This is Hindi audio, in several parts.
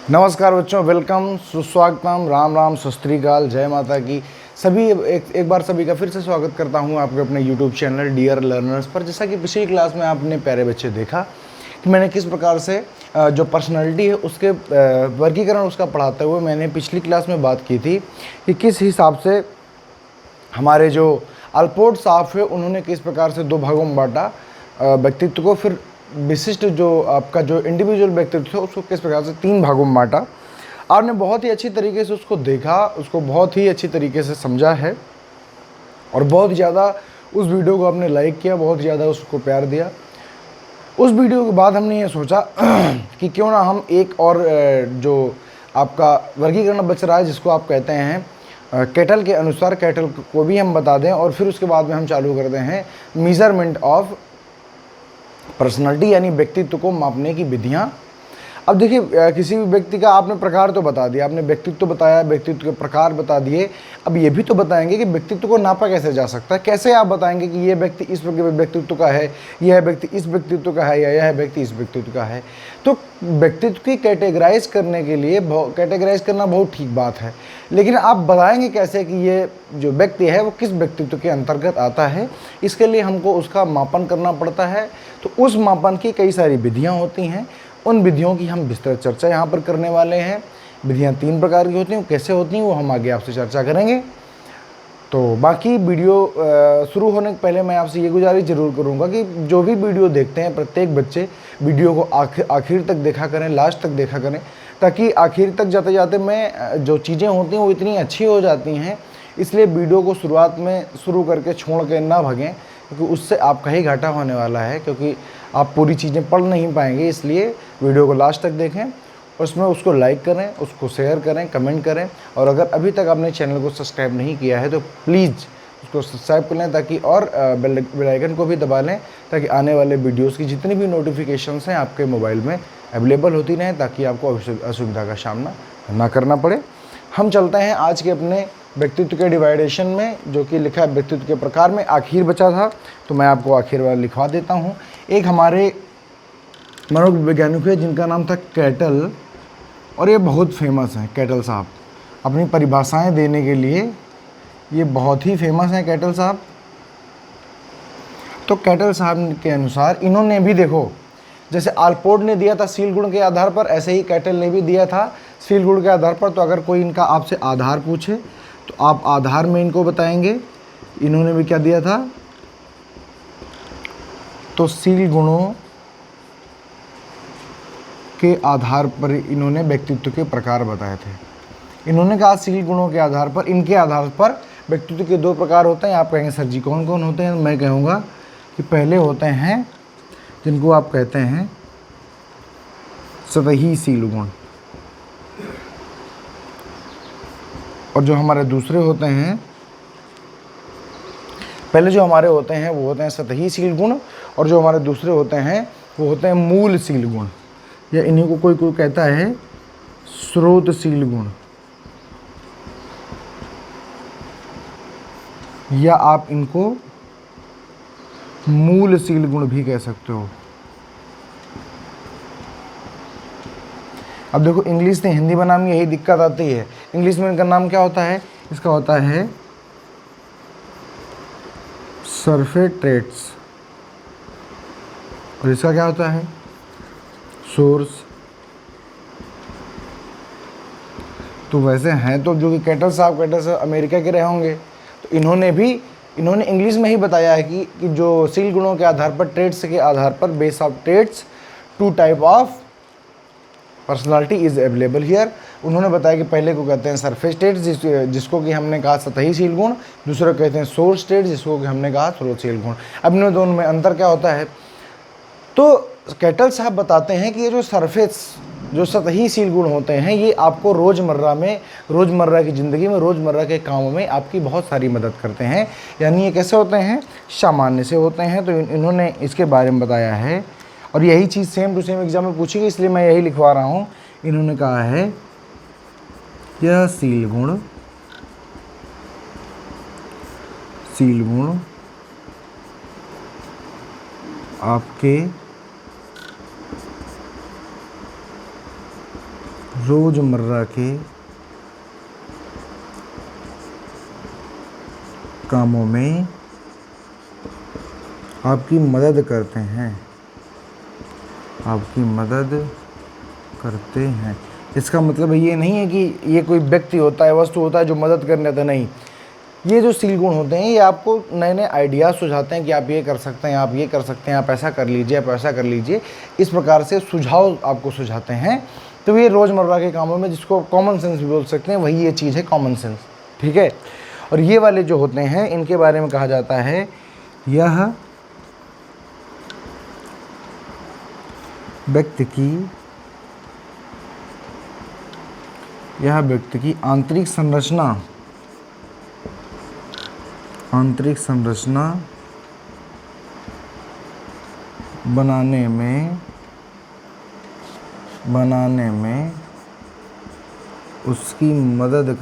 नमस्कार बच्चों, वेलकम, सुस्वागतम, राम राम, सत श्री अकाल, जय माता की। सभी एक बार सभी का फिर से स्वागत करता हूं आपके अपने YouTube चैनल डियर लर्नर्स पर। जैसा कि पिछली क्लास में आपने प्यारे बच्चे देखा कि मैंने किस प्रकार से जो पर्सनालिटी है उसके वर्गीकरण उसका पढ़ाते हुए मैंने पिछली क्लास में बात की थी कि किस हिसाब से हमारे जो अल्पोर्ट साहब है उन्होंने किस प्रकार से दो भागों में बांटा व्यक्तित्व को, फिर विशिष्ट जो आपका जो इंडिविजुअल व्यक्तित्व है उसको किस प्रकार से तीन भागों में बांटा। आपने बहुत ही अच्छी तरीके से उसको देखा, उसको बहुत ही अच्छी तरीके से समझा है और बहुत ज़्यादा उस वीडियो को आपने लाइक किया, बहुत ज़्यादा उसको प्यार दिया। उस वीडियो के बाद हमने ये सोचा कि क्यों ना हम एक और जो आपका वर्गीकरण बच रहा है जिसको आप कहते हैं कैटल के अनुसार, कैटल को भी हम बता दें और फिर उसके बाद में हम चालू करते हैं मेजरमेंट ऑफ पर्सनालिटी, यानी व्यक्तित्व को मापने की विधियाँ। अब देखिए, किसी भी व्यक्ति का आपने प्रकार तो बता दिया, आपने व्यक्तित्व बताया, व्यक्तित्व के प्रकार बता दिए। अब ये भी तो बताएंगे कि व्यक्तित्व को नापा कैसे जा सकता है। कैसे आप बताएंगे कि ये व्यक्ति इस व्यक्तित्व का है, यह व्यक्ति इस व्यक्तित्व का है, या यह व्यक्ति इस व्यक्तित्व का है। तो व्यक्तित्व की कैटेगराइज करने के लिए कैटेगराइज करना बहुत ठीक बात है, लेकिन आप बताएंगे कैसे कि ये जो व्यक्ति है वो किस व्यक्तित्व के अंतर्गत आता है। इसके लिए हमको उसका मापन करना पड़ता है। तो उस मापन की कई सारी विधियाँ होती हैं, उन विधियों की हम विस्तृत चर्चा यहाँ पर करने वाले हैं। विधियाँ तीन प्रकार की होती हैं, कैसे होती हैं वो हम आगे आपसे चर्चा करेंगे। तो बाकी वीडियो शुरू होने के पहले मैं आपसे ये गुजारिश ज़रूर करूँगा कि जो भी वीडियो देखते हैं प्रत्येक बच्चे वीडियो को आखिर तक देखा करें, लास्ट तक देखा करें, ताकि आखिर तक जाते जाते मैं जो चीज़ें होती हैं वो इतनी अच्छी हो जाती हैं। इसलिए वीडियो को शुरुआत में शुरू करके छोड़ के ना भगें, क्योंकि उससे आपका ही घाटा होने वाला है, क्योंकि आप पूरी चीज़ें पढ़ नहीं पाएंगे। इसलिए वीडियो को लास्ट तक देखें, उसमें उसको लाइक करें, उसको शेयर करें, कमेंट करें, और अगर अभी तक आपने चैनल को सब्सक्राइब नहीं किया है तो प्लीज़ उसको सब्सक्राइब कर लें, ताकि और बेल आइकन को भी दबा लें, ताकि आने वाले वीडियोस की जितनी भी नोटिफिकेशंस हैं आपके मोबाइल में अवेलेबल होती रहें, ताकि आपको असुविधा का सामना ना करना पड़े। हम चलते हैं आज के अपने व्यक्तित्व के डिवाइडेशन में, जो कि लिखा है व्यक्तित्व के प्रकार में। आखिर बचा था तो मैं आपको आखिर वाला लिखवा देता हूँ। एक हमारे मनोवैज्ञानिक है जिनका नाम था कैटल, और ये बहुत फेमस हैं कैटल साहब। अपनी परिभाषाएं देने के लिए ये बहुत ही फेमस हैं कैटल साहब। तो कैटल साहब के अनुसार इन्होंने भी, देखो, जैसे आल्पोर्ट ने दिया था सील गुण के आधार पर, ऐसे ही कैटल ने भी दिया था सील गुण के आधार पर। तो अगर कोई इनका आपसे आधार पूछे तो आप आधार में इनको बताएंगे। इन्होंने भी क्या दिया था, तो सील गुणों के आधार पर इन्होंने व्यक्तित्व के प्रकार बताए थे। इन्होंने कहा सील गुणों के आधार पर, इनके आधार पर व्यक्तित्व के दो प्रकार होते हैं। आप कहेंगे सर जी कौन कौन होते हैं? मैं कहूँगा कि पहले होते हैं जिनको आप कहते हैं सतही सील गुण, और जो हमारे दूसरे होते हैं, पहले जो हमारे होते हैं वो होते हैं सतही सील गुण, और जो हमारे दूसरे होते हैं वो होते हैं मूल सील गुण, या इन्हीं को कोई कोई कहता है स्रोतशील गुण, या आप इनको मूलशील गुण भी कह सकते हो। अब देखो, इंग्लिश में हिंदी बनाने में यही दिक्कत आती है। इंग्लिश में इनका नाम क्या होता है? इसका होता है सरफेस ट्रेट्स, और इसका क्या होता है? सोर्स। तो वैसे हैं तो जो कि कैटल साहब अमेरिका के रहे होंगे, तो इन्होंने इंग्लिश में ही बताया है कि जो सील गुणों के आधार पर, ट्रेट्स के आधार पर, base of traits, two type of personality is available here. उन्होंने बताया कि पहले को कहते हैं सरफेस ट्रेट्स, जिसको कि हमने कहा सतही सील गुण, दूसरे को कहते हैं सोर्स ट्रेट्स, जिसको कि हमने कहा स्रोतशील गुण। अब इन दोनों में अंतर क्या होता है? तो कैटल साहब बताते हैं कि ये जो सतही सील गुण होते हैं, ये आपको रोज़मर्रा की ज़िंदगी में, रोज़मर्रा के कामों में आपकी बहुत सारी मदद करते हैं। यानी ये कैसे होते हैं? सामान्य से होते हैं। तो इन्होंने इसके बारे में बताया है, और यही चीज़ सेम टू सेम एग्जाम में पूछी गई, इसलिए मैं यही लिखवा रहा हूँ। इन्होंने कहा है यह सील गुण आपके रोजमर्रा के कामों में आपकी मदद करते हैं, आपकी मदद करते हैं। इसका मतलब ये नहीं है कि ये कोई व्यक्ति होता है, वस्तु होता है जो मदद करने आता, नहीं। ये जो शील गुण होते हैं ये आपको नए नए आइडियाज़ सुझाते हैं कि आप ये कर सकते हैं, आप ये कर सकते हैं, आप ऐसा कर लीजिए, आप ऐसा कर लीजिए। इस प्रकार से सुझाव आपको सुझाते हैं। तो ये रोज़मर्रा के कामों में, जिसको कॉमन सेंस भी बोल सकते हैं, वही ये चीज़ है कॉमन सेंस, ठीक है। और ये वाले जो होते हैं इनके बारे में कहा जाता है यह व्यक्ति की आंतरिक संरचना बनाने में उसकी मदद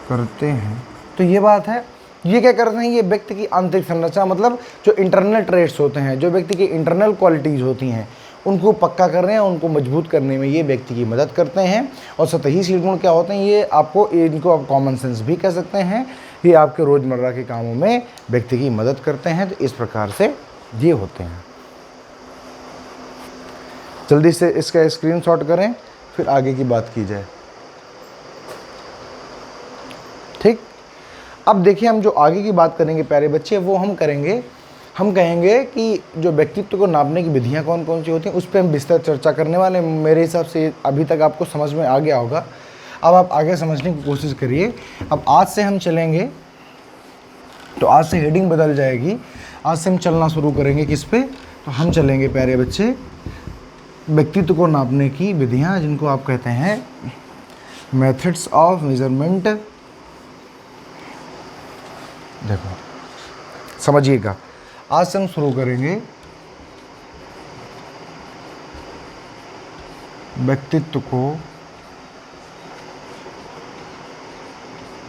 करते हैं। तो ये बात है। ये क्या करते हैं, ये व्यक्ति की आंतरिक संरचना, मतलब जो इंटरनल ट्रेड्स होते हैं, जो व्यक्ति की इंटरनल क्वालिटीज़ होती हैं, उनको पक्का कर रहे हैं, उनको मजबूत करने में ये व्यक्ति की मदद करते हैं। और सतही शील गुण क्या होते हैं, ये इनको आप कॉमन सेंस भी कह सकते हैं। ये आपके रोज़मर्रा के कामों में व्यक्ति की मदद करते हैं। तो इस प्रकार से ये होते हैं। जल्दी से इसका स्क्रीनशॉट करें, फिर आगे की बात की जाए, ठीक। अब देखिए, हम जो आगे की बात करेंगे प्यारे बच्चे, वो हम कहेंगे कि जो व्यक्तित्व को नापने की विधियां कौन कौन सी होती हैं, उस पर हम विस्तार चर्चा करने वाले हैं। मेरे हिसाब से अभी तक आपको समझ में आ गया होगा। अब आप आगे समझने की कोशिश करिए। अब आज से हम चलेंगे, तो आज से हेडिंग बदल जाएगी। आज से हम चलना शुरू करेंगे किस पे, तो हम चलेंगे प्यारे बच्चे व्यक्तित्व को नापने की विधियां, जिनको आप कहते हैं मेथड्स ऑफ मेजरमेंट। देखो समझिएगा, आज से हम शुरू करेंगे व्यक्तित्व को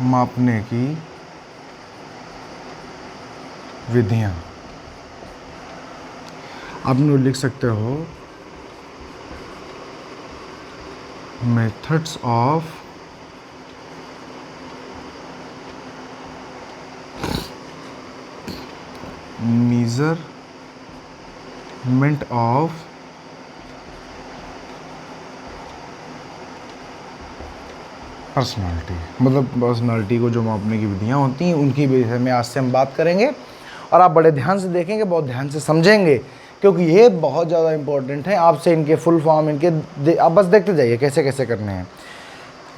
मापने की विधियां। आप लोग लिख सकते हो methods of measurement of personality. मतलब पर्सनालिटी को जो मापने की विधियां होती हैं, उनकी विषय में आज से हम बात करेंगे। और आप बड़े ध्यान से देखेंगे, बहुत ध्यान से समझेंगे, क्योंकि ये बहुत ज़्यादा इंपॉर्टेंट है। आपसे इनके फुल फॉर्म आप बस देखते जाइए कैसे कैसे करने हैं।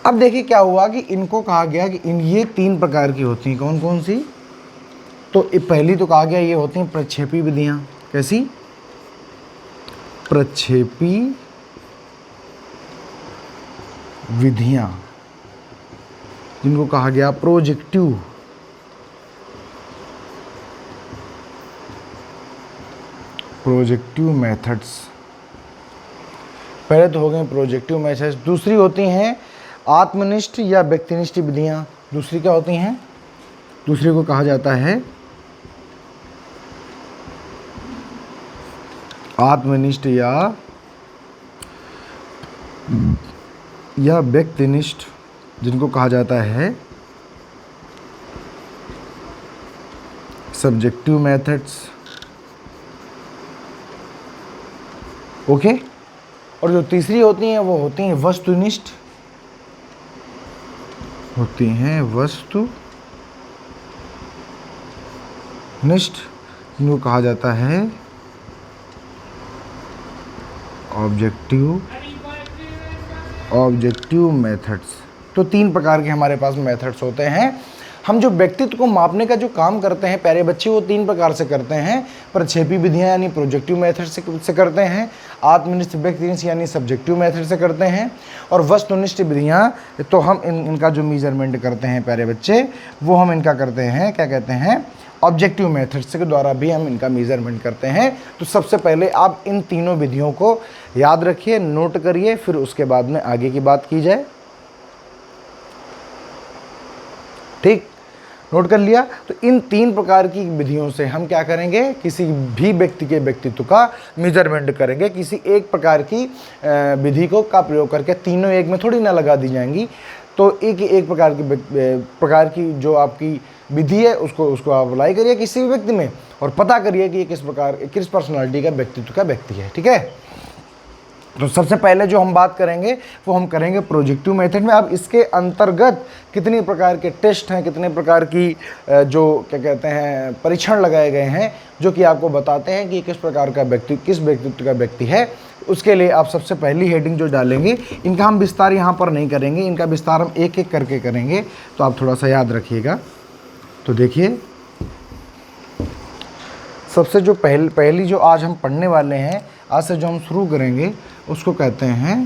अब देखिए क्या हुआ कि इनको कहा गया कि ये 3 प्रकार की होती हैं। कौन कौन सी? तो पहली तो कहा गया ये होती हैं प्रक्षेपी विधियां। कैसी? प्रक्षेपी विधियां, जिनको कहा गया प्रोजेक्टिव मेथड्स। पहले तो हो गए प्रोजेक्टिव मेथड्स। दूसरी होती हैं आत्मनिष्ठ या व्यक्तिनिष्ठ विधियां। दूसरी क्या होती हैं? दूसरी को कहा जाता है आत्मनिष्ठ या व्यक्तिनिष्ठ, जिनको कहा जाता है सब्जेक्टिव मेथड्स। ओके। और जो तीसरी होती हैं वो होती हैं वस्तुनिष्ठ, जिनको कहा जाता है ऑब्जेक्टिव मेथड्स। तो 3 प्रकार के हमारे पास मेथड्स होते हैं। हम जो व्यक्तित्व को मापने का जो काम करते हैं प्यारे बच्चे, वो 3 प्रकार से करते हैं। प्रक्षेपी विधियां यानी प्रोजेक्टिव मेथड से करते हैं, आत्मनिष्ठ व्यक्तिनिष्ठ यानी सब्जेक्टिव मेथड से करते हैं, और वस्तुनिष्ठ विधियां तो हम इनका जो मेजरमेंट करते हैं प्यारे बच्चे, वो हम इनका करते हैं, क्या कहते हैं, ऑब्जेक्टिव मेथड्स के द्वारा भी हम इनका मेजरमेंट करते हैं। तो सबसे पहले आप इन तीनों विधियों को याद रखिए, नोट करिए, फिर उसके बाद में आगे की बात की जाए, ठीक। नोट कर लिया। तो इन 3 प्रकार की विधियों से हम क्या करेंगे, किसी भी व्यक्ति के व्यक्तित्व का मेजरमेंट करेंगे। किसी एक प्रकार की विधि को का प्रयोग करके, तीनों एक में थोड़ी ना लगा दी जाएंगी। तो एक प्रकार की जो आपकी विधि है उसको आप अप्लाई करिए किसी भी व्यक्ति में, और पता करिए कि ये किस पर्सनालिटी का व्यक्तित्व का व्यक्ति है। ठीक है। तो सबसे पहले जो हम बात करेंगे वो हम करेंगे प्रोजेक्टिव मेथड में। अब इसके अंतर्गत कितनी प्रकार के टेस्ट हैं, कितने प्रकार की जो क्या कहते हैं परीक्षण लगाए गए हैं, जो कि आपको बताते हैं कि किस प्रकार का व्यक्ति, किस व्यक्तित्व का व्यक्ति है। उसके लिए आप सबसे पहली हेडिंग जो डालेंगे, इनका हम विस्तार यहाँ पर नहीं करेंगे, इनका विस्तार हम एक एक करके करेंगे, तो आप थोड़ा सा याद रखिएगा। तो देखिए, सबसे जो पहली जो आज हम पढ़ने वाले हैं, आज से जो हम शुरू करेंगे, उसको कहते हैं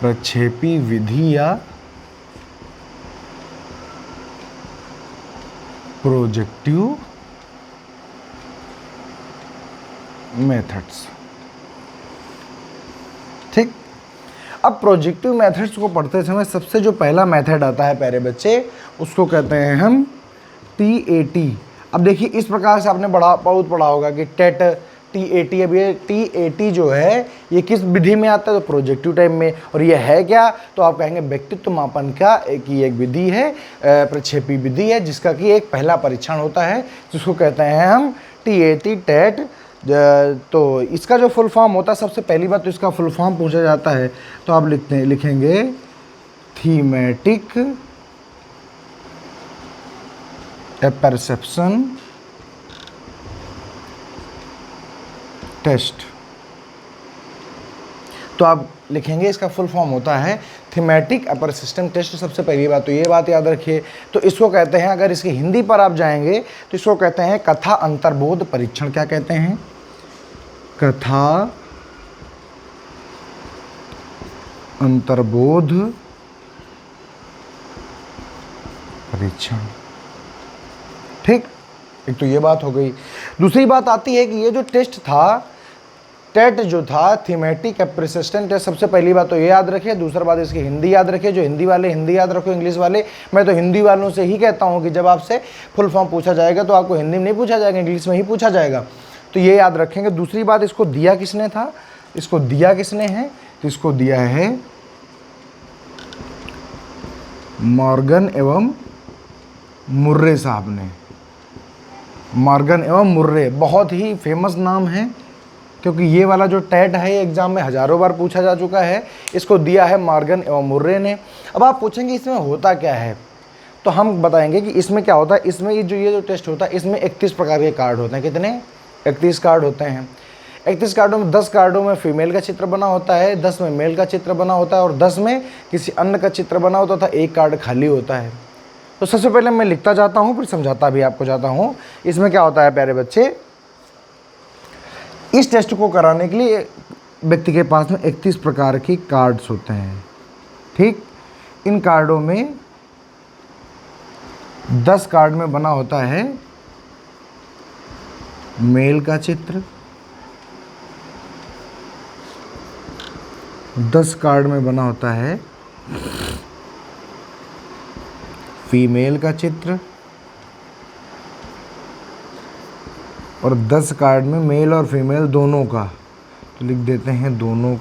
प्रक्षेपी विधि या प्रोजेक्टिव मेथड्स। ठीक। अब प्रोजेक्टिव मेथड्स को पढ़ते समय सबसे जो पहला मेथड आता है प्यारे बच्चे, उसको कहते हैं हम TAT। अब देखिए, इस प्रकार से आपने बहुत पढ़ा होगा कि टेट, TAT। अब ये TAT जो है ये किस विधि में आता है, तो प्रोजेक्टिव टाइप में। और ये है क्या, तो आप कहेंगे व्यक्तित्व मापन का एक विधि है, प्रक्षेपी विधि है, जिसका कि एक पहला परीक्षण होता है, जिसको कहते हैं हम TAT, टेट। तो इसका जो फुल फॉर्म होता है, सबसे पहली बात तो इसका फुल फॉर्म पूछा जाता है, तो आप लिखेंगे थीमेटिक परसेप्शन टेस्ट। तो आप लिखेंगे इसका फुल फॉर्म होता है थीमेटिक अपर सिस्टम टेस्ट। सबसे पहली बात तो ये बात याद रखिए। तो इसको कहते हैं, अगर इसकी हिंदी पर आप जाएंगे तो इसको कहते हैं कथा अंतर्बोध परीक्षण। क्या कहते हैं? कथा अंतर्बोध परीक्षण। ठीक, एक तो ये बात हो गई। दूसरी बात आती है कि ये जो टेस्ट था, टेट जो था, थीमेटिक एप्रिसिस्टेंट टेस्ट, सबसे पहली बात तो ये याद रखिए। दूसरा बात इसकी हिंदी याद रखिए। जो हिंदी वाले हिंदी याद रखो, इंग्लिश वाले, मैं तो हिंदी वालों से ही कहता हूँ कि जब आपसे फुल फॉर्म पूछा जाएगा तो आपको हिंदी में नहीं पूछा जाएगा, इंग्लिश में ही पूछा जाएगा। तो ये याद रखेंगे। दूसरी बात, इसको दिया किसने था, इसको दिया किसने है, तो इसको दिया है मॉर्गन एवं मुर्रे साहब ने। मॉर्गन एवं मुर्रे बहुत ही फेमस नाम है, क्योंकि ये वाला जो टेट है ये एग्जाम में हज़ारों बार पूछा जा चुका है। इसको दिया है मॉर्गन एवं मुर्रे ने। अब आप पूछेंगे इसमें होता क्या है, तो हम बताएंगे कि इसमें क्या होता है। इसमें ये जो टेस्ट होता है, इसमें 31 प्रकार के कार्ड होते हैं। कितने? 31 कार्ड होते हैं। 31 कार्डों में 10 कार्डों में फीमेल का चित्र बना होता है, 10 में मेल का चित्र बना होता है, और 10 में किसी अन्य का चित्र बना होता था। एक कार्ड खाली होता है। तो सबसे पहले मैं लिखता जाता हूँ, फिर समझाता भी आपको जाता हूँ। इसमें क्या होता है प्यारे बच्चे, इस टेस्ट को कराने के लिए व्यक्ति के पास में 31 प्रकार की कार्ड्स होते हैं। ठीक, इन कार्डों में 10 कार्ड में बना होता है मेल का चित्र, 10 कार्ड में बना होता है फीमेल का चित्र, और 10 कार्ड में मेल और फीमेल दोनों का। तो लिख देते हैं दोनों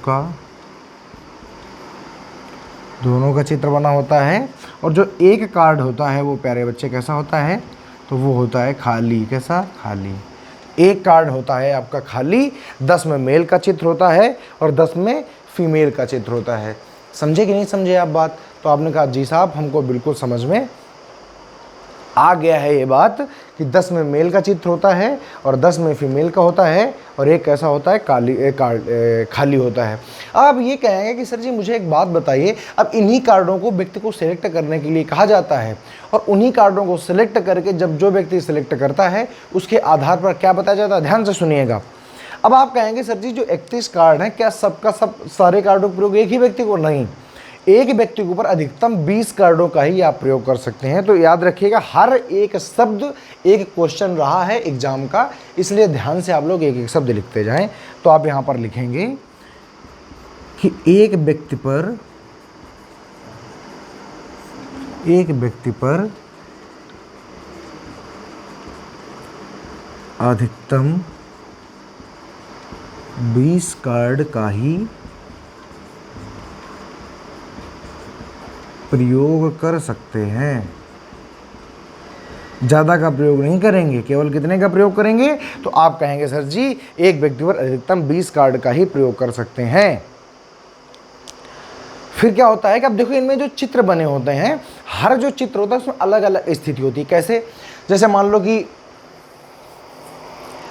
का चित्र बना होता है। और जो एक कार्ड होता है वो प्यारे बच्चे कैसा होता है, तो वो होता है खाली। कैसा? खाली। एक कार्ड होता है आपका खाली, 10 में मेल का चित्र होता है और 10 में फीमेल का चित्र होता है। समझे कि नहीं समझे आप बात? तो आपने कहा जी साहब हमको बिल्कुल समझ में आ गया है ये बात कि 10 में मेल का चित्र होता है और 10 में फीमेल का होता है, और एक कैसा होता है, खाली होता है। अब आप ये कहेंगे कि सर जी मुझे एक बात बताइए, अब इन्हीं कार्डों को व्यक्ति को सिलेक्ट करने के लिए कहा जाता है, और उन्हीं कार्डों को सिलेक्ट करके जब जो व्यक्ति सिलेक्ट करता है उसके आधार पर क्या बताया जाता है, ध्यान से सुनिएगा। अब आप कहेंगे सर जी जो 31 कार्ड हैं, क्या सबका सब सारे कार्डों का प्रयोग एक ही व्यक्ति को? नहीं, एक व्यक्ति के ऊपर अधिकतम 20 कार्डों का ही आप प्रयोग कर सकते हैं। तो याद रखिएगा, हर एक शब्द एक क्वेश्चन रहा है एग्जाम का, इसलिए ध्यान से आप लोग एक एक शब्द लिखते जाएं। तो आप यहाँ पर लिखेंगे कि एक व्यक्ति पर एक व्यक्ति पर अधिकतम 20 कार्ड का ही प्रयोग कर सकते हैं। ज़्यादा का प्रयोग नहीं करेंगे, केवल कितने का प्रयोग करेंगे? तो आप कहेंगे सर जी एक व्यक्ति पर अधिकतम 20 कार्ड का ही प्रयोग कर सकते हैं। फिर क्या होता है कि अब देखो इनमें जो चित्र बने होते हैं, हर जो चित्र होता है उसमें अलग अलग स्थिति होती है। कैसे? जैसे मान लो कि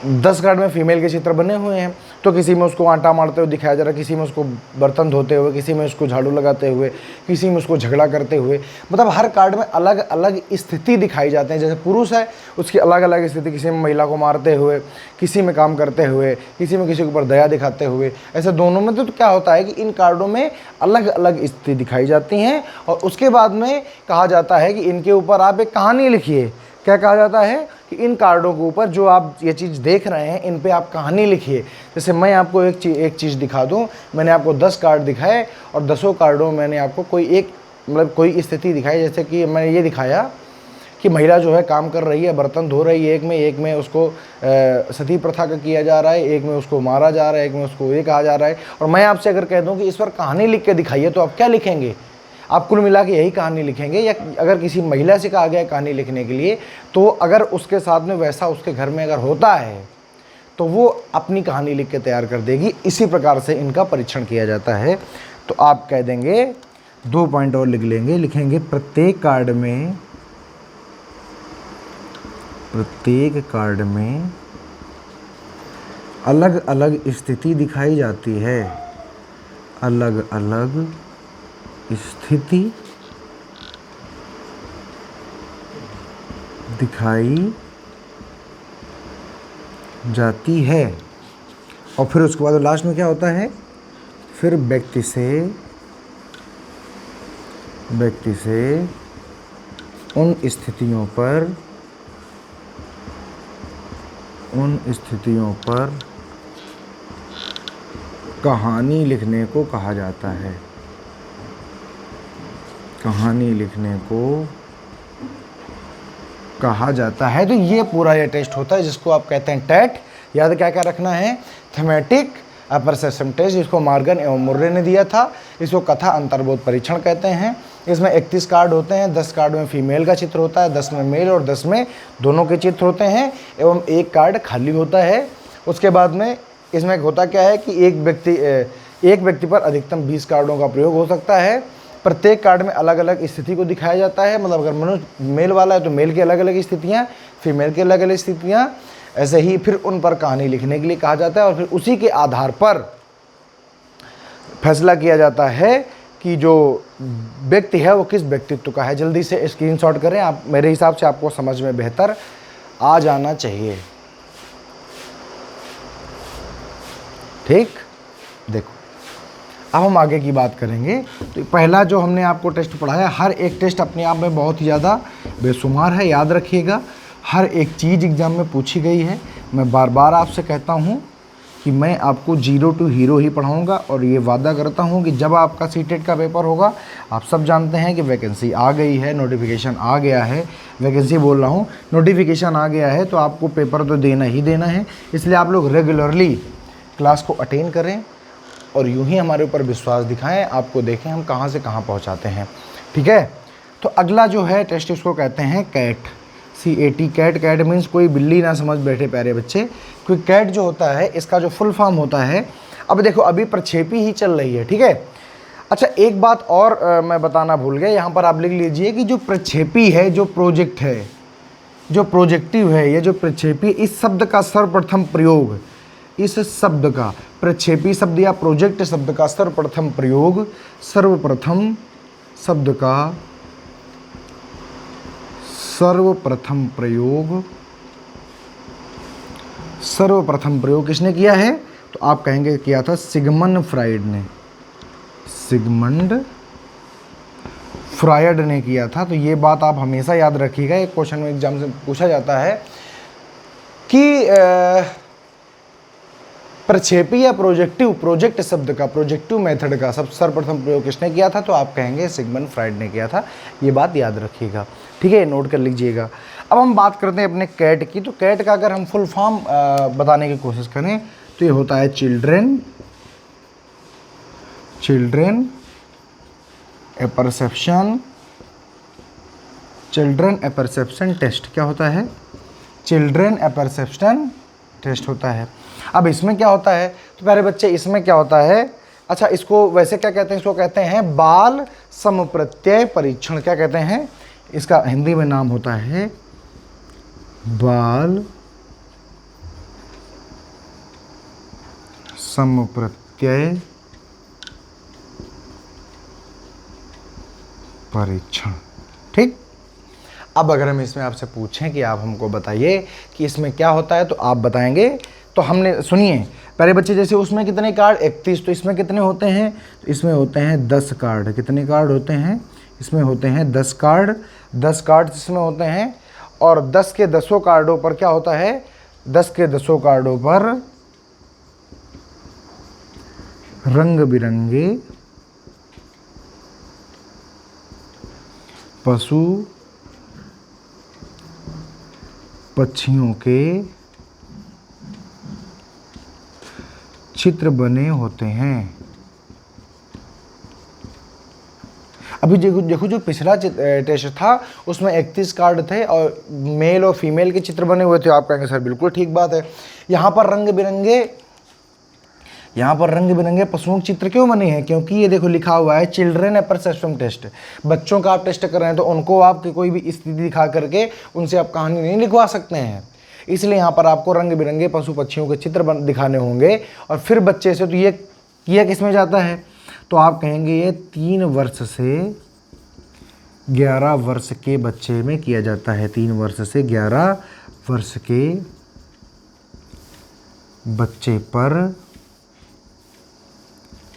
10 कार्ड में फीमेल के चित्र बने हुए हैं, तो किसी में उसको आटा मारते हुए दिखाया जा रहा है, किसी में उसको बर्तन धोते हुए, किसी में उसको झाड़ू लगाते हुए, किसी में उसको झगड़ा करते हुए। मतलब हर कार्ड में अलग अलग स्थिति दिखाई जाते हैं। जैसे पुरुष है उसकी अलग अलग स्थिति, किसी में महिला को मारते हुए, किसी में काम करते हुए, किसी में किसी के ऊपर दया दिखाते हुए। ऐसे दोनों में तो क्या होता है कि इन कार्डों में अलग अलग स्थिति दिखाई जाती हैं। और उसके बाद में कहा जाता है कि इनके ऊपर आप एक कहानी लिखिए। क्या कहा जाता है कि इन कार्डों के ऊपर जो आप ये चीज़ देख रहे हैं इन पे आप कहानी लिखिए। जैसे मैं आपको एक चीज़ दिखा दूं, मैंने आपको 10 कार्ड दिखाए और 10 कार्डों में मैंने आपको कोई एक मतलब कोई स्थिति दिखाई। जैसे कि मैंने ये दिखाया कि महिला जो है काम कर रही है, बर्तन धो रही है, एक में उसको सती प्रथा का किया जा रहा है, एक में उसको मारा जा रहा है, एक में उसको ये कहा जा रहा है। और मैं आपसे अगर कह दूँ कि इस पर कहानी लिख के दिखाइए, तो आप क्या लिखेंगे? आप कुल मिला के यही कहानी लिखेंगे। या अगर किसी महिला से कहा गया कहानी लिखने के लिए, तो अगर उसके साथ में वैसा उसके घर में अगर होता है तो वो अपनी कहानी लिख के तैयार कर देगी। इसी प्रकार से इनका परीक्षण किया जाता है। तो आप कह देंगे 2 पॉइंट और लिख लेंगे, लिखेंगे प्रत्येक कार्ड में अलग अलग स्थिति दिखाई जाती है। अलग अलग स्थिति दिखाई जाती है। और फिर उसके बाद लास्ट में क्या होता है? फिर व्यक्ति से उन स्थितियों पर कहानी लिखने को कहा जाता है। कहानी लिखने को कहा जाता है। तो ये पूरा ये टेस्ट होता है जिसको आप कहते हैं टेट। याद क्या क्या रखना है? थीमेटिक अपरसेप्शन टेस्ट, जिसको मॉर्गन एवं मुर्रे ने दिया था। इसको कथा अंतर्बोध परीक्षण कहते हैं। इसमें 31 कार्ड होते हैं। 10 कार्ड में फीमेल का चित्र होता है, 10 में मेल और 10 में दोनों के चित्र होते हैं, एवं एक कार्ड खाली होता है। उसके बाद में इसमें होता क्या है कि एक व्यक्ति पर अधिकतम 20 कार्डों का प्रयोग हो सकता है। प्रत्येक कार्ड में अलग अलग स्थिति को दिखाया जाता है। मतलब अगर मनुष्य मेल वाला है तो मेल की अलग अलग स्थितियाँ, फीमेल की अलग अलग स्थितियाँ। ऐसे ही फिर उन पर कहानी लिखने के लिए कहा जाता है और फिर उसी के आधार पर फैसला किया जाता है कि जो व्यक्ति है वो किस व्यक्तित्व का है। जल्दी से स्क्रीनशॉट करें आप, मेरे हिसाब से आपको समझ में बेहतर आ जाना चाहिए। ठीक, देखो अब हम आगे की बात करेंगे। तो पहला जो हमने आपको टेस्ट पढ़ाया, हर एक टेस्ट अपने आप में बहुत ही ज़्यादा बेशुमार है। याद रखिएगा, हर एक चीज़ एग्ज़ाम में पूछी गई है। मैं बार बार आपसे कहता हूँ कि मैं आपको 0 to हीरो ही पढ़ाऊँगा और ये वादा करता हूँ कि जब आपका सीटेट का पेपर होगा, आप सब जानते हैं कि वैकेंसी आ गई है, नोटिफिकेशन आ गया है। वैकेंसी बोल रहा हूँ, नोटिफिकेशन आ गया है, तो आपको पेपर तो देना ही देना है। इसलिए आप लोग रेगुलरली क्लास को अटेंड करें और यूं ही हमारे ऊपर विश्वास दिखाएं। आपको देखें हम कहां से कहां पहुंचाते हैं। ठीक है, तो अगला जो है टेस्ट, इसको कहते हैं कैट, CAT। कैट मीन्स कोई बिल्ली ना समझ बैठे प्यारे बच्चे, क्योंकि कैट जो होता है इसका जो फुल फॉर्म होता है, अब देखो अभी प्रक्षेपी ही चल रही है। ठीक है, अच्छा एक बात और मैं बताना भूल गया, यहाँ पर आप लिख लीजिए कि जो प्रक्षेपी है, जो प्रोजेक्ट है, जो प्रोजेक्टिव है, ये जो प्रक्षेपी, इस शब्द का सर्वप्रथम प्रयोग, इस शब्द का प्रक्षेपी शब्द या प्रोजेक्ट शब्द का सर्वप्रथम प्रयोग, सर्वप्रथम किसने किया है? तो आप कहेंगे किया था सिगमंड फ्रायड ने। सिगमंड फ्रायड ने किया था। तो ये बात आप हमेशा याद रखिएगा, एक क्वेश्चन में एग्जाम से पूछा जाता है कि प्रक्षेपी या प्रोजेक्टिव, प्रोजेक्ट शब्द का, प्रोजेक्टिव मेथड का सब सर्वप्रथम प्रयोग किसने किया था? तो आप कहेंगे सिगमंड फ्राइड ने किया था। ये बात याद रखिएगा, ठीक है, नोट कर लीजिएगा। अब हम बात करते हैं अपने कैट की। तो कैट का अगर हम फुल फॉर्म बताने की कोशिश करें तो ये होता है चिल्ड्रेन ए परसेप्शन टेस्ट। क्या होता है? चिल्ड्रेन ए परसेप्शन टेस्ट होता है। अब इसमें क्या होता है? तो प्यारे बच्चे इसमें क्या होता है? अच्छा, इसको वैसे क्या कहते हैं? इसको कहते हैं बाल समप्रत्यय परीक्षण। क्या कहते हैं? इसका हिंदी में नाम होता है बाल समप्रत्यय परीक्षण, ठीक। अब अगर हम इसमें आपसे पूछें कि आप हमको बताइए कि इसमें क्या होता है, तो आप बताएंगे। तो हमने सुनिए पहले बच्चे, जैसे उसमें कितने कार्ड? 31। तो इसमें कितने होते हैं? तो इसमें होते हैं 10 कार्ड। कितने कार्ड होते हैं? इसमें होते हैं 10 कार्ड। 10 कार्ड इसमें होते हैं, और 10 के 10 कार्डों पर क्या होता है? 10 के 10 कार्डों पर रंग बिरंगे पशु पक्षियों के चित्र बने होते हैं। अभी देखो जो पिछला टेस्ट था उसमें 31 कार्ड थे और मेल और फीमेल के चित्र बने हुए थे। आप कहेंगे सर बिल्कुल ठीक बात है, यहाँ पर रंग बिरंगे पशुओं के चित्र क्यों बने हैं? क्योंकि ये देखो लिखा हुआ है चिल्ड्रेन ए परसेप्शन टेस्ट। बच्चों का आप टेस्ट कर रहे हैं तो उनको आपकी कोई भी स्थिति दिखा करके उनसे आप कहानी नहीं लिखवा सकते हैं, इसलिए यहाँ पर आपको रंग बिरंगे पशु पक्षियों के चित्र दिखाने होंगे। और फिर बच्चे से तो ये किया किस में जाता है? तो आप कहेंगे ये 3 वर्ष से 11 वर्ष के बच्चे में किया जाता है। 3 वर्ष से 11 वर्ष के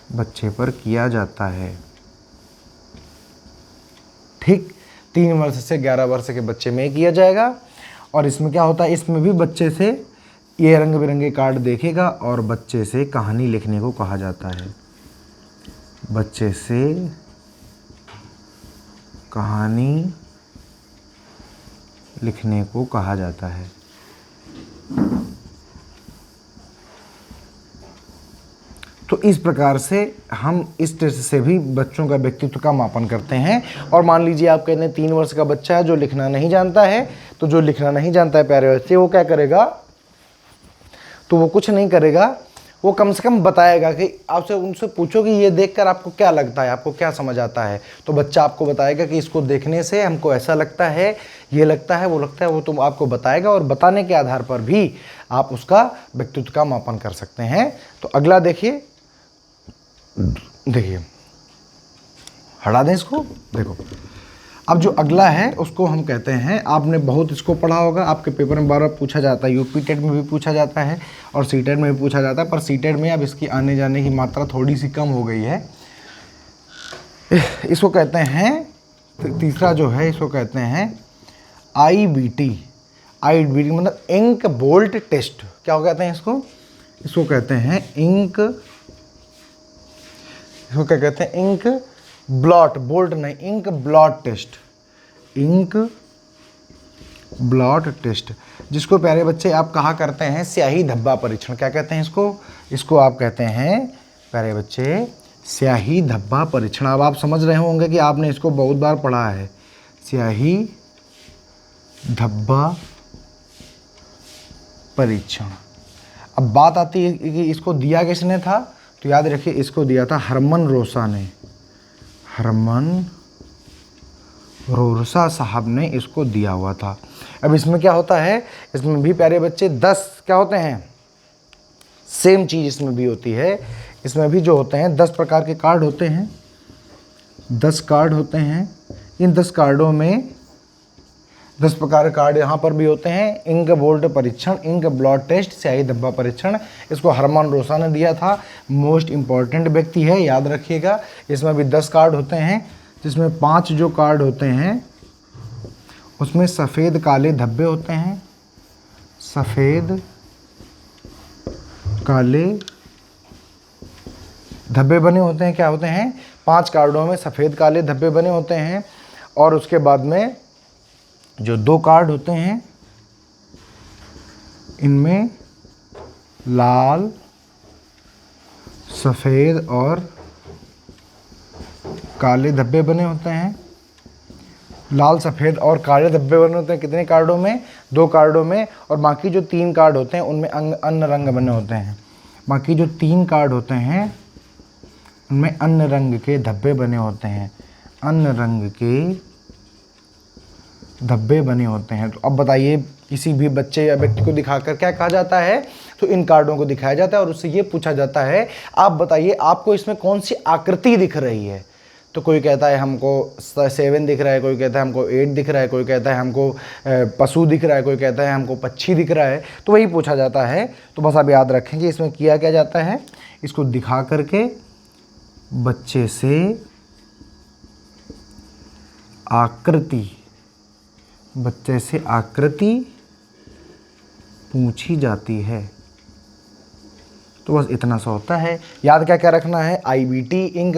बच्चे पर किया जाता है, ठीक। 3 वर्ष से 11 वर्ष के बच्चे में किया जाएगा। और इसमें क्या होता है? इसमें भी बच्चे से ये रंग बिरंगे कार्ड देखेगा और बच्चे से कहानी लिखने को कहा जाता है। बच्चे से कहानी लिखने को कहा जाता है। तो इस प्रकार से हम इस टेस्ट से भी बच्चों का व्यक्तित्व का मापन करते हैं। और मान लीजिए आप कहते हैं 3 वर्ष का बच्चा है जो लिखना नहीं जानता है, तो जो लिखना नहीं जानता है प्यारे बच्चे, वो क्या करेगा? तो वो कुछ नहीं करेगा, वो कम से कम बताएगा कि आपसे उनसे पूछो कि ये देखकर आपको क्या लगता है, आपको क्या समझ आता है। तो बच्चा आपको बताएगा कि इसको देखने से हमको ऐसा लगता है, ये लगता है, वो लगता है, वो तुम आपको बताएगा। और बताने के आधार पर भी आप उसका व्यक्तित्व का मापन कर सकते हैं। तो अगला देखिए, हटा दें इसको। देखो अब जो अगला है उसको हम कहते हैं, आपने बहुत इसको पढ़ा होगा, आपके पेपर में बार बार पूछा जाता है, यूपी टेट में भी पूछा जाता है और सीटेट में भी पूछा जाता है। पर सीटेट में अब इसकी आने जाने की मात्रा थोड़ी सी कम हो गई है। इसको कहते हैं, तीसरा जो है इसको कहते हैं IBT मतलब इंक बोल्ट टेस्ट। क्या कहते हैं इसको? इसको कहते हैं इंक, इसको क्या कहते हैं? इंक ब्लॉट, बोल्ट नहीं, ink blot test. Ink blot test, जिसको प्यारे बच्चे आप कहा करते हैं स्याही धब्बा परीक्षण। क्या कहते हैं इसको? इसको आप कहते हैं प्यारे बच्चे स्याही धब्बा परीक्षण। अब आप समझ रहे होंगे कि आपने इसको बहुत बार पढ़ा है, स्याही धब्बा परीक्षण। अब बात आती है कि इसको दिया किसने था? तो याद रखिए इसको दिया था हरमन रोसा ने। हरमन रोसा साहब ने इसको दिया हुआ था। अब इसमें क्या होता है? इसमें भी प्यारे बच्चे 10 क्या होते हैं? सेम चीज़ इसमें भी होती है। इसमें भी जो होते हैं 10 प्रकार के कार्ड होते हैं, 10 कार्ड होते हैं। इन 10 कार्डों में 10 प्रकार के कार्ड यहाँ पर भी होते हैं। इंक बोल्ट परीक्षण, इंक ब्लॉट टेस्ट, स्याही धब्बा परीक्षण, इसको हरमन रोसा ने दिया था। मोस्ट इम्पॉर्टेंट व्यक्ति है, याद रखिएगा। इसमें भी 10 कार्ड होते हैं, जिसमें 5 जो कार्ड होते हैं उसमें सफ़ेद काले धब्बे होते हैं। सफ़ेद काले धब्बे बने होते हैं। क्या होते हैं? 5 कार्डों में सफ़ेद काले धब्बे बने होते हैं और उसके बाद में जो 2 कार्ड होते हैं इनमें लाल सफ़ेद और काले धब्बे बने होते हैं। लाल सफ़ेद और काले धब्बे बने होते हैं कितने कार्डों में? 2 कार्डों में। और बाकी जो 3 कार्ड होते हैं उनमें अन्य रंग बने होते हैं। बाकी जो 3 कार्ड होते हैं उनमें अन्य रंग के धब्बे बने होते हैं। अन्य रंग के धब्बे बने होते हैं। तो अब बताइए, किसी भी बच्चे या व्यक्ति को दिखाकर क्या कहा जाता है? तो इन कार्डों को दिखाया जाता है और उससे ये पूछा जाता है, आप बताइए आपको इसमें कौन सी आकृति दिख रही है? तो कोई कहता है हमको 7 दिख रहा है, कोई कहता है हमको 8 दिख रहा है, कोई कहता है हमको पशु दिख रहा है, कोई कहता है हमको पक्षी दिख रहा है। तो वही पूछा जाता है। तो बस आप याद रखें कि इसमें किया क्या जाता है, इसको दिखा करके बच्चे से आकृति पूछी जाती है। तो बस इतना सा होता है। याद क्या क्या रखना है? IBT इंक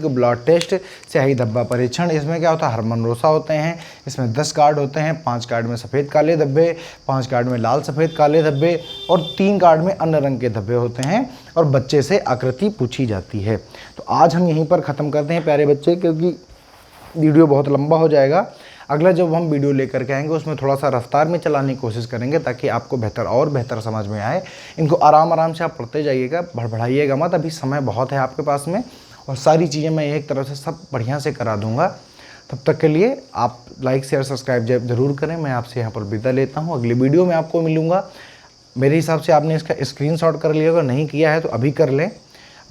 ब्लॉट टेस्ट, स्याही धब्बा परीक्षण। इसमें क्या होता है? हरमन रोसा होते हैं। इसमें 10 कार्ड होते हैं। 5 कार्ड में सफ़ेद काले धब्बे, 5 कार्ड में लाल सफ़ेद काले धब्बे और 3 कार्ड में अन्य रंग के धब्बे होते हैं और बच्चे से आकृति पूछी जाती है। तो आज हम यहीं पर ख़त्म करते हैं प्यारे बच्चे, क्योंकि वीडियो बहुत लंबा हो जाएगा। अगला जब हम वीडियो लेकर के आएंगे उसमें थोड़ा सा रफ्तार में चलाने की कोशिश करेंगे ताकि आपको बेहतर समझ में आए। इनको आराम से आप पढ़ते जाइएगा, भड़बड़ाइएगा मत। अभी समय बहुत है आपके पास में और सारी चीज़ें मैं एक तरह से सब बढ़िया से करा दूंगा। तब तक के लिए आप लाइक शेयर सब्सक्राइब ज़रूर करें। मैं आपसे यहाँ पर विदा लेता हूँ। अगली वीडियो में आपको मिलूँगा। मेरे हिसाब से आपने इसका स्क्रीनशॉट कर लिया होगा, नहीं किया है तो अभी कर लें।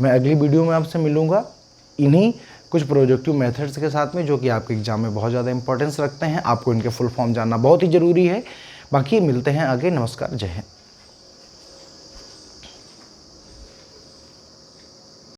मैं अगली वीडियो में आपसे मिलूँगा इन्हीं कुछ प्रोजेक्टिव मेथड्स के साथ में, जो कि आपके एग्जाम में बहुत ज़्यादा इंपॉर्टेंस रखते हैं। आपको इनके फुल फॉर्म जानना बहुत ही ज़रूरी है। बाकी मिलते हैं आगे। नमस्कार, जय हिंद।